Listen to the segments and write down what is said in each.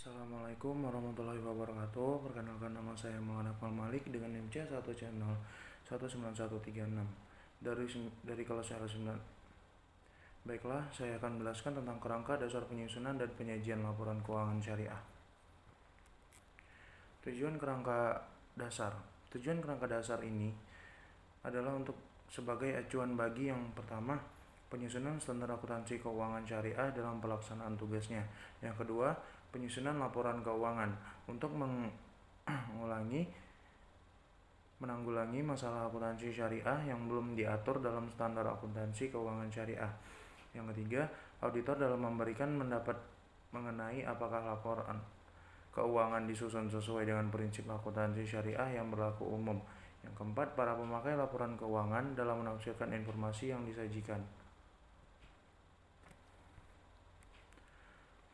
Assalamualaikum warahmatullahi wabarakatuh. Perkenalkan, nama saya Muhammad Akmal Malik dengan NIM C1 channel 19136 dari kelas 9. Baiklah, saya akan menjelaskan tentang kerangka dasar penyusunan dan penyajian laporan keuangan syariah. Tujuan kerangka dasar ini adalah untuk sebagai acuan bagi yang pertama, penyusunan standar akuntansi keuangan syariah dalam pelaksanaan tugasnya. Yang kedua, penyusunan laporan keuangan untuk menanggulangi masalah akuntansi syariah yang belum diatur dalam standar akuntansi keuangan syariah. Yang ketiga, auditor dalam memberikan pendapat mengenai apakah laporan keuangan disusun sesuai dengan prinsip akuntansi syariah yang berlaku umum. Yang keempat, para pemakai laporan keuangan dalam menafsirkan informasi yang disajikan.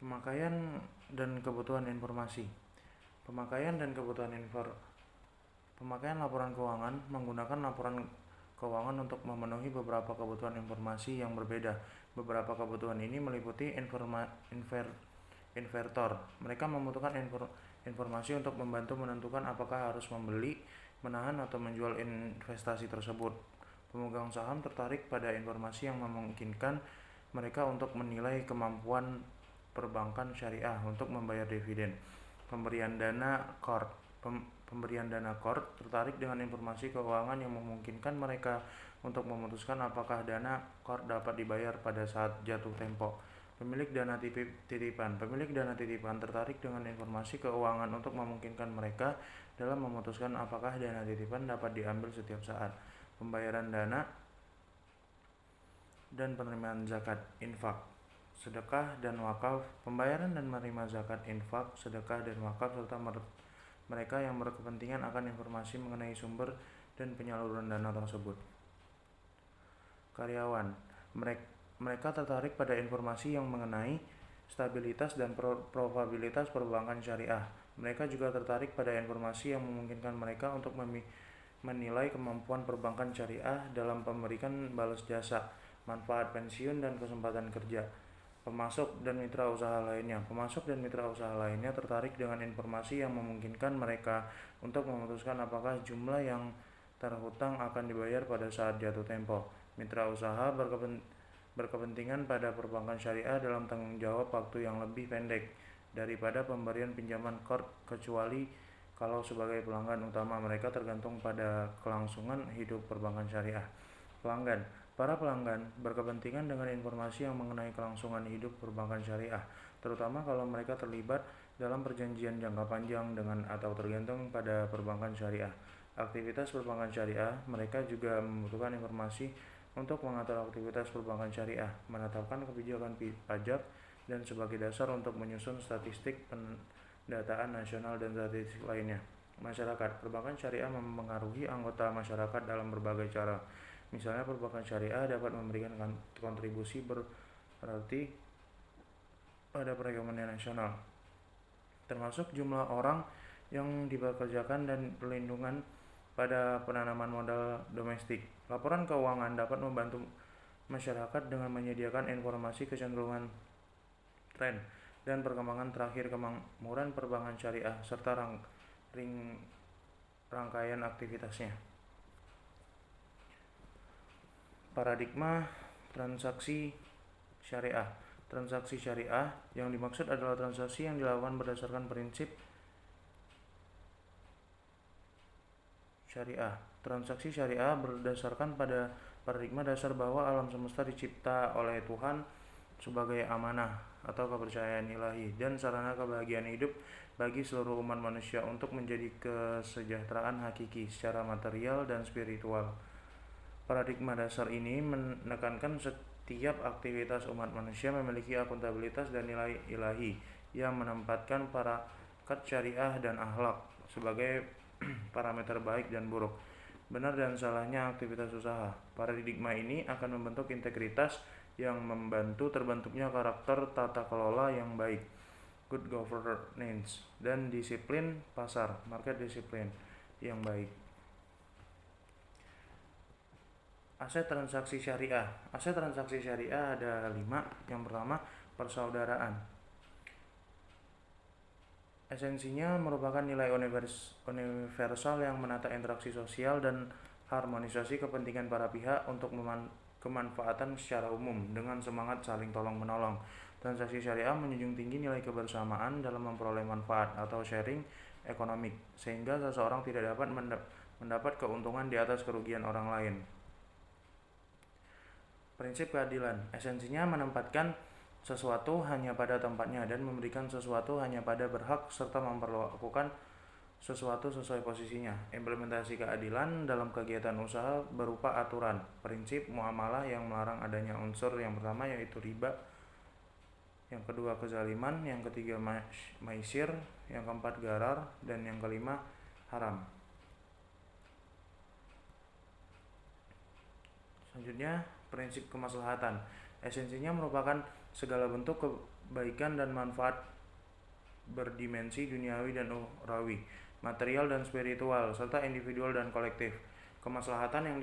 Pemakaian dan kebutuhan informasi. Pemakaian laporan keuangan menggunakan laporan keuangan untuk memenuhi beberapa kebutuhan informasi yang berbeda. Beberapa kebutuhan ini meliputi invertor. Mereka membutuhkan informasi untuk membantu menentukan apakah harus membeli, menahan, atau menjual investasi tersebut. Pemegang saham tertarik pada informasi yang memungkinkan mereka untuk menilai kemampuan perbankan syariah untuk membayar dividen. Pemberian dana core tertarik dengan informasi keuangan yang memungkinkan mereka untuk memutuskan apakah dana core dapat dibayar pada saat jatuh tempo. Pemilik dana titipan tertarik dengan informasi keuangan untuk memungkinkan mereka dalam memutuskan apakah dana titipan dapat diambil setiap saat. Pembayaran dana dan penerimaan zakat, infak, sedekah dan wakaf. Pembayaran dan menerima zakat, infak, sedekah dan wakaf serta mereka yang berkepentingan akan informasi mengenai sumber dan penyaluran dana tersebut. Karyawan, mereka tertarik pada informasi yang mengenai stabilitas dan probabilitas perbankan syariah. Mereka juga tertarik pada informasi yang memungkinkan mereka untuk menilai kemampuan perbankan syariah dalam memberikan balas jasa, manfaat pensiun, dan kesempatan kerja. Pemasok dan mitra usaha lainnya tertarik dengan informasi yang memungkinkan mereka untuk memutuskan apakah jumlah yang terhutang akan dibayar pada saat jatuh tempo. Mitra usaha berkepentingan pada perbankan syariah dalam tanggung jawab waktu yang lebih pendek daripada pemberian pinjaman core, kecuali kalau sebagai pelanggan utama mereka tergantung pada kelangsungan hidup perbankan syariah. Para pelanggan berkepentingan dengan informasi yang mengenai kelangsungan hidup perbankan syariah, terutama kalau mereka terlibat dalam perjanjian jangka panjang dengan atau tergantung pada perbankan syariah. Aktivitas perbankan syariah, mereka juga membutuhkan informasi untuk mengatur aktivitas perbankan syariah, menetapkan kebijakan pajak, dan sebagai dasar untuk menyusun statistik pendataan nasional dan statistik lainnya. Masyarakat, perbankan syariah mempengaruhi anggota masyarakat dalam berbagai cara. Misalnya, perbankan syariah dapat memberikan kontribusi berarti pada perekonomian nasional, termasuk jumlah orang yang dipekerjakan dan perlindungan pada penanaman modal domestik. Laporan keuangan dapat membantu masyarakat dengan menyediakan informasi kecenderungan, tren, dan perkembangan terakhir kemakmuran perbankan syariah serta rangkaian aktivitasnya. Paradigma transaksi syariah. Transaksi syariah yang dimaksud adalah transaksi yang dilakukan berdasarkan prinsip syariah. Transaksi syariah berdasarkan pada paradigma dasar bahwa alam semesta dicipta oleh Tuhan sebagai amanah atau kepercayaan ilahi dan sarana kebahagiaan hidup bagi seluruh umat manusia untuk menjadi kesejahteraan hakiki secara material dan spiritual. Paradigma dasar ini menekankan setiap aktivitas umat manusia memiliki akuntabilitas dan nilai ilahi yang menempatkan parakat syariah dan akhlak sebagai parameter baik dan buruk, benar dan salahnya aktivitas usaha. Paradigma ini akan membentuk integritas yang membantu terbentuknya karakter tata kelola yang baik, good governance, dan disiplin pasar, market discipline yang baik. Aset transaksi syariah. Aset transaksi syariah ada 5. Yang pertama, persaudaraan. Esensinya merupakan nilai universal yang menata interaksi sosial dan harmonisasi kepentingan para pihak untuk kemanfaatan secara umum dengan semangat saling tolong-menolong. Transaksi syariah menjunjung tinggi nilai kebersamaan dalam memperoleh manfaat atau sharing ekonomik, sehingga seseorang tidak dapat mendapat keuntungan di atas kerugian orang lain. Prinsip keadilan, esensinya menempatkan sesuatu hanya pada tempatnya dan memberikan sesuatu hanya pada berhak serta memperlakukan sesuatu sesuai posisinya. Implementasi keadilan dalam kegiatan usaha berupa aturan, prinsip muamalah yang melarang adanya unsur yang pertama yaitu riba, yang kedua kezaliman, yang ketiga maisir, yang keempat garar, dan yang kelima haram. Selanjutnya, prinsip kemaslahatan. Esensinya merupakan segala bentuk kebaikan dan manfaat berdimensi duniawi dan ukhrawi, material dan spiritual, serta individual dan kolektif. Kemaslahatan yang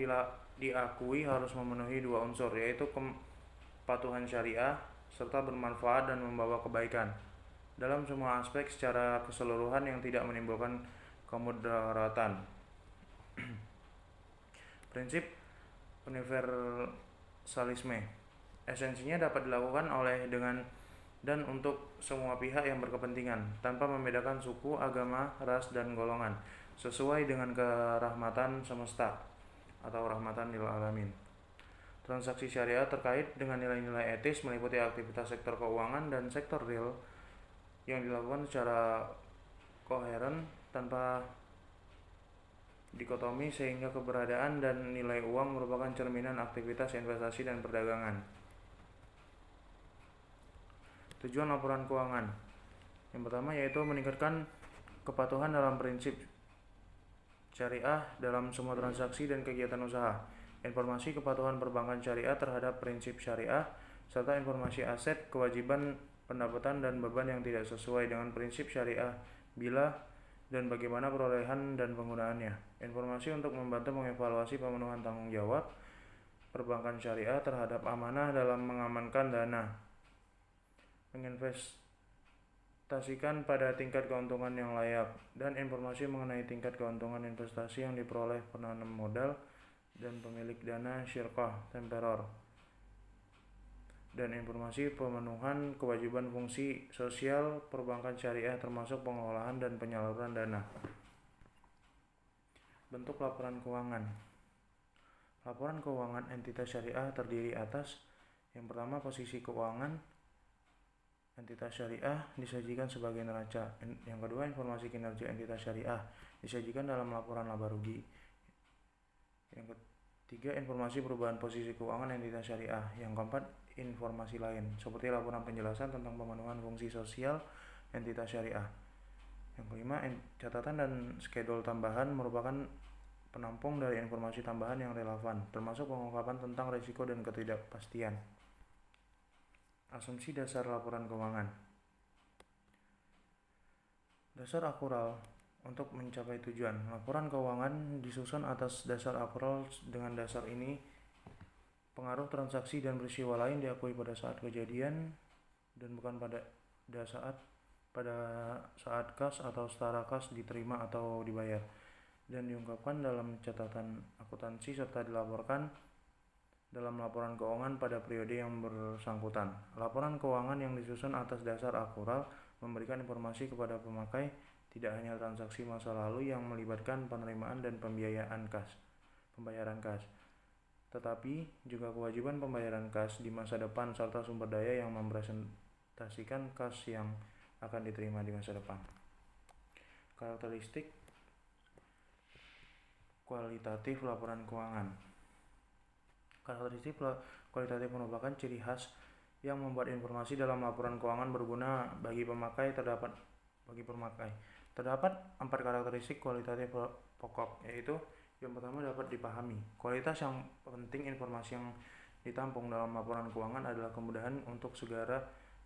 diakui harus memenuhi dua unsur, yaitu kepatuhan syariah serta bermanfaat dan membawa kebaikan dalam semua aspek secara keseluruhan yang tidak menimbulkan kemudaratan. Prinsip universalisme. Esensinya dapat dilakukan oleh dengan dan untuk semua pihak yang berkepentingan tanpa membedakan suku, agama, ras, dan golongan sesuai dengan kerahmatan semesta atau rahmatan lil alamin. Transaksi syariah terkait dengan nilai-nilai etis meliputi aktivitas sektor keuangan dan sektor real yang dilakukan secara koheren tanpa dikotomi, sehingga keberadaan dan nilai uang merupakan cerminan aktivitas investasi dan perdagangan. Tujuan laporan keuangan yang pertama yaitu meningkatkan kepatuhan dalam prinsip syariah dalam semua transaksi dan kegiatan usaha, informasi kepatuhan perbankan syariah terhadap prinsip syariah, serta informasi aset, kewajiban, pendapatan, dan beban yang tidak sesuai dengan prinsip syariah bila dan bagaimana perolehan dan penggunaannya. Informasi untuk membantu mengevaluasi pemenuhan tanggung jawab perbankan syariah terhadap amanah dalam mengamankan dana, menginvestasikan pada tingkat keuntungan yang layak, dan informasi mengenai tingkat keuntungan investasi yang diperoleh penanam modal dan pemilik dana syirkah temporor, dan informasi pemenuhan kewajiban fungsi sosial perbankan syariah termasuk pengolahan dan penyaluran dana. Bentuk laporan keuangan. Laporan keuangan entitas syariah terdiri atas yang pertama posisi keuangan entitas syariah disajikan sebagai neraca. Yang kedua, informasi kinerja entitas syariah disajikan dalam laporan laba rugi. Yang ketiga, informasi perubahan posisi keuangan entitas syariah. Yang keempat, informasi lain seperti laporan penjelasan tentang pemenuhan fungsi sosial entitas syariah. Yang kelima, catatan dan skedul tambahan merupakan penampung dari informasi tambahan yang relevan, termasuk pengungkapan tentang risiko dan ketidakpastian. Asumsi dasar laporan keuangan. Dasar akural untuk mencapai tujuan. Laporan keuangan disusun atas dasar akural. Dengan dasar ini, pengaruh transaksi dan peristiwa lain diakui pada saat kejadian dan bukan pada saat kas atau setara kas diterima atau dibayar, dan diungkapkan dalam catatan akuntansi serta dilaporkan dalam laporan keuangan pada periode yang bersangkutan. Laporan keuangan yang disusun atas dasar akural memberikan informasi kepada pemakai tidak hanya transaksi masa lalu yang melibatkan penerimaan dan pembayaran kas, tetapi juga kewajiban pembayaran kas di masa depan serta sumber daya yang mempresentasikan kas yang akan diterima di masa depan. Karakteristik kualitatif laporan keuangan. Karakteristik kualitatif merupakan ciri khas yang membuat informasi dalam laporan keuangan berguna bagi pemakai. Terdapat 4 karakteristik kualitatif pokok, yaitu yang pertama dapat dipahami. Kualitas yang penting informasi yang ditampung dalam laporan keuangan adalah kemudahan untuk segera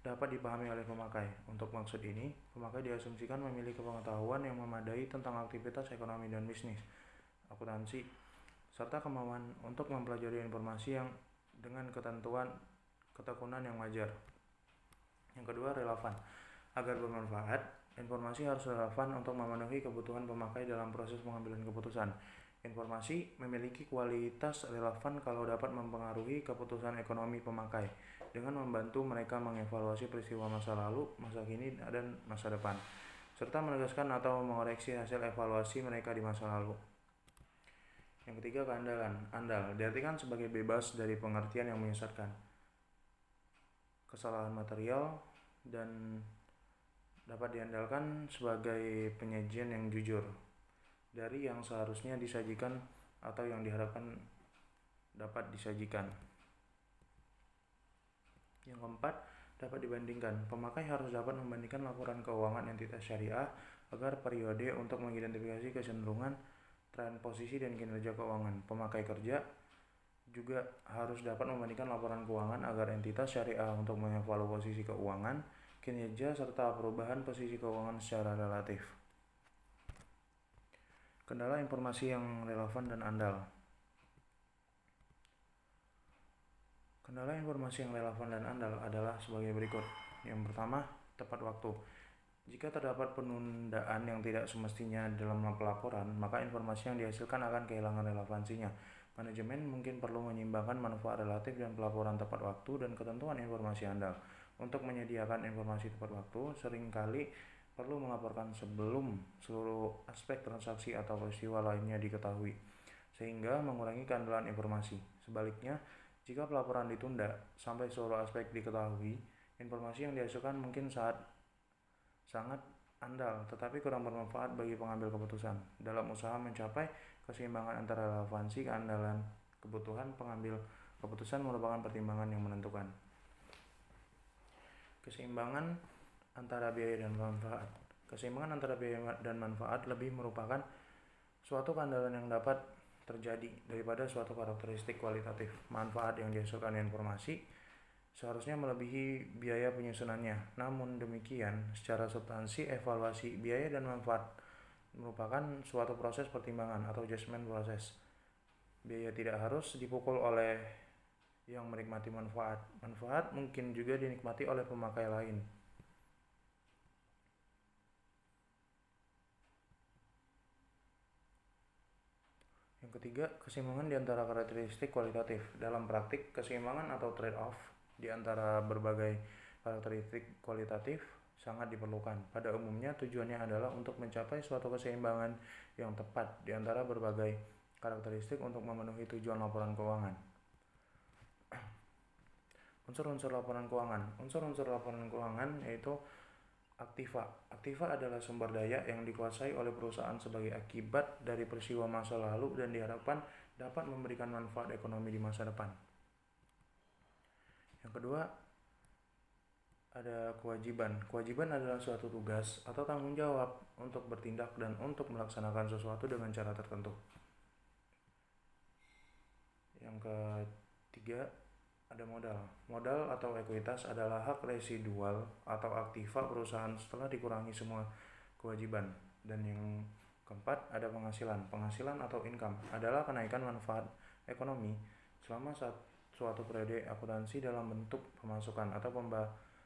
dapat dipahami oleh pemakai. Untuk maksud ini, pemakai diasumsikan memiliki pengetahuan yang memadai tentang aktivitas ekonomi dan bisnis, akuntansi, serta kemauan untuk mempelajari informasi yang dengan ketekunan yang wajar. Yang kedua, relevan. Agar bermanfaat, informasi harus relevan untuk memenuhi kebutuhan pemakai dalam proses pengambilan keputusan. Informasi memiliki kualitas relevan kalau dapat mempengaruhi keputusan ekonomi pemakai dengan membantu mereka mengevaluasi peristiwa masa lalu, masa kini, dan masa depan, serta menegaskan atau mengoreksi hasil evaluasi mereka di masa lalu. Yang ketiga, keandalan. Andal diartikan sebagai bebas dari pengertian yang menyesatkan, kesalahan material, dan dapat diandalkan sebagai penyajian yang jujur dari yang seharusnya disajikan atau yang diharapkan dapat disajikan. Yang keempat, dapat dibandingkan. Pemakai harus dapat membandingkan laporan keuangan entitas syariah agar periode untuk mengidentifikasi kecenderungan, tren, posisi, dan kinerja keuangan. Pemakai kerja juga harus dapat membandingkan laporan keuangan agar entitas syariah untuk mengevaluasi posisi keuangan, kinerja, serta perubahan posisi keuangan secara relatif. Kendala informasi yang relevan dan andal. Kendala informasi yang relevan dan andal adalah sebagai berikut. Yang pertama, tepat waktu. Jika terdapat penundaan yang tidak semestinya dalam pelaporan, maka informasi yang dihasilkan akan kehilangan relevansinya. Manajemen mungkin perlu menyeimbangkan manfaat relatif dan pelaporan tepat waktu dan ketentuan informasi andal. Untuk menyediakan informasi tepat waktu, seringkali perlu melaporkan sebelum seluruh aspek transaksi atau peristiwa lainnya diketahui, sehingga mengurangi keandalan informasi. Sebaliknya, jika pelaporan ditunda sampai seluruh aspek diketahui, informasi yang dihasilkan mungkin sangat andal tetapi kurang bermanfaat bagi pengambil keputusan. Dalam usaha mencapai keseimbangan antara relevansi, keandalan, kebutuhan pengambil keputusan merupakan pertimbangan yang menentukan. Keseimbangan antara biaya dan manfaat. Keseimbangan antara biaya dan manfaat lebih merupakan suatu keandalan yang dapat terjadi daripada suatu karakteristik kualitatif. Manfaat yang dihasilkan informasi seharusnya melebihi biaya penyusunannya. Namun demikian, secara substansi, evaluasi biaya dan manfaat merupakan suatu proses pertimbangan atau judgment proses. Biaya tidak harus dipukul oleh yang menikmati manfaat. Manfaat mungkin juga dinikmati oleh pemakai lain. Yang ketiga, keseimbangan di antara karakteristik kualitatif. Dalam praktik, keseimbangan atau trade-off di antara berbagai karakteristik kualitatif sangat diperlukan. Pada umumnya, tujuannya adalah untuk mencapai suatu keseimbangan yang tepat di antara berbagai karakteristik untuk memenuhi tujuan laporan keuangan. Unsur-unsur laporan keuangan. Unsur-unsur laporan keuangan yaitu aktiva. Aktiva adalah sumber daya yang dikuasai oleh perusahaan sebagai akibat dari peristiwa masa lalu dan diharapkan dapat memberikan manfaat ekonomi di masa depan. Yang kedua, ada kewajiban. Kewajiban adalah suatu tugas atau tanggung jawab untuk bertindak dan untuk melaksanakan sesuatu dengan cara tertentu. Yang ketiga, ada modal. Modal atau ekuitas adalah hak residual atau aktiva perusahaan setelah dikurangi semua kewajiban. Dan yang keempat, ada penghasilan. Penghasilan atau income adalah kenaikan manfaat ekonomi selama suatu periode akuntansi dalam bentuk pemasukan atau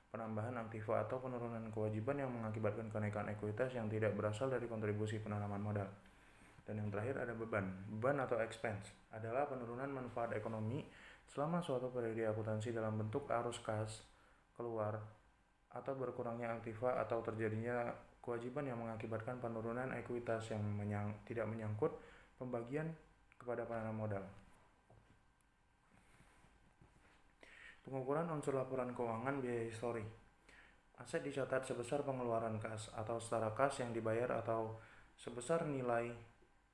penambahan aktiva atau penurunan kewajiban yang mengakibatkan kenaikan ekuitas yang tidak berasal dari kontribusi penanaman modal. Dan yang terakhir ada beban. Beban atau expense adalah penurunan manfaat ekonomi selama suatu periode akuntansi dalam bentuk arus kas keluar atau berkurangnya aktiva atau terjadinya kewajiban yang mengakibatkan penurunan ekuitas yang tidak menyangkut pembagian kepada penanam modal. Pengukuran unsur laporan keuangan biaya histori. Aset dicatat sebesar pengeluaran kas atau setara kas yang dibayar atau sebesar nilai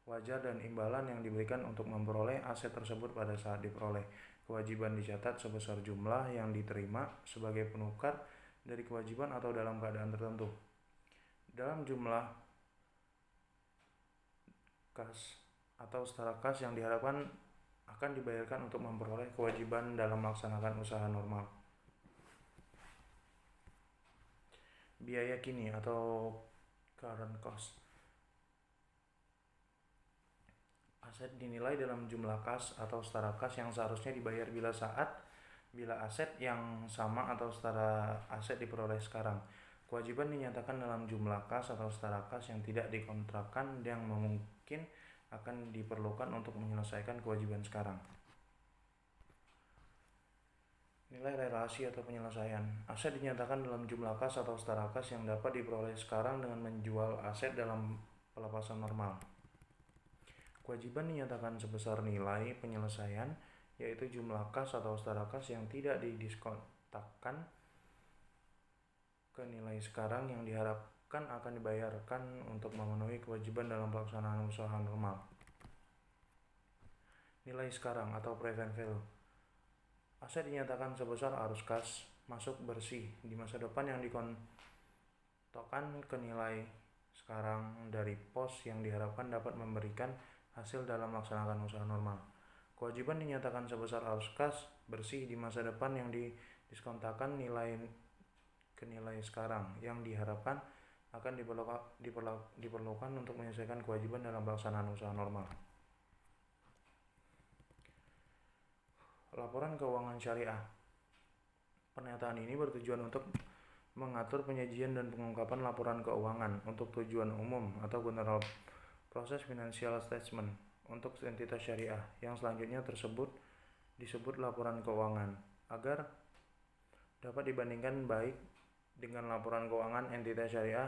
wajar dan imbalan yang diberikan untuk memperoleh aset tersebut pada saat diperoleh. Kewajiban dicatat sebesar jumlah yang diterima sebagai penukar dari kewajiban atau dalam keadaan tertentu. Dalam jumlah kas atau setara kas yang diharapkan akan dibayarkan untuk memperoleh kewajiban dalam melaksanakan usaha normal. Biaya kini atau current cost. Aset dinilai dalam jumlah kas atau setara kas yang seharusnya dibayar bila aset yang sama atau setara aset diperoleh sekarang. Kewajiban dinyatakan dalam jumlah kas atau setara kas yang tidak dikontrakkan yang mungkin akan diperlukan untuk menyelesaikan kewajiban sekarang. Nilai relasi atau penyelesaian. Aset dinyatakan dalam jumlah kas atau setara kas yang dapat diperoleh sekarang dengan menjual aset dalam pelepasan normal. Kewajiban dinyatakan sebesar nilai penyelesaian, yaitu jumlah kas atau setara kas yang tidak didiskontakkan ke nilai sekarang yang diharapkan akan dibayarkan untuk memenuhi kewajiban dalam pelaksanaan usaha normal. Nilai sekarang atau present value. Aset dinyatakan sebesar arus kas masuk bersih di masa depan yang dikontokkan ke nilai sekarang dari pos yang diharapkan dapat memberikan hasil dalam melaksanakan usaha normal. Kewajiban dinyatakan sebesar arus kas bersih di masa depan yang didiskontakkan nilai ke nilai sekarang yang diharapkan akan diperlukan untuk menyelesaikan kewajiban dalam pelaksanaan usaha normal. Laporan keuangan syariah. Pernyataan ini bertujuan untuk mengatur penyajian dan pengungkapan laporan keuangan untuk tujuan umum atau general proses financial statement untuk entitas syariah yang selanjutnya disebut laporan keuangan agar dapat dibandingkan baik dengan laporan keuangan entitas syariah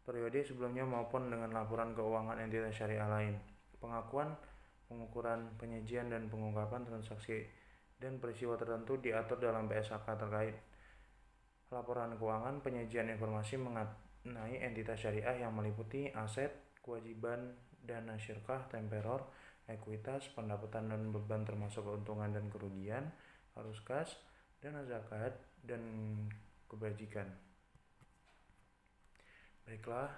periode sebelumnya maupun dengan laporan keuangan entitas syariah lain. Pengakuan, pengukuran, penyajian, dan pengungkapan transaksi dan peristiwa tertentu diatur dalam PSAK terkait laporan keuangan. Penyajian informasi mengenai entitas syariah yang meliputi aset, kewajiban, dana syirkah, temporor, ekuitas, pendapatan dan beban termasuk keuntungan dan kerugian, arus kas, dana zakat, dan kebajikan. Baiklah,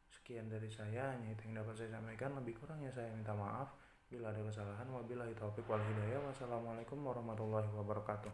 sekian dari saya, hanya itu yang dapat saya sampaikan. Lebih kurangnya saya minta maaf bila ada kesalahan. Wabillahi taufiq wal hidayah. Wassalamualaikum warahmatullahi wabarakatuh.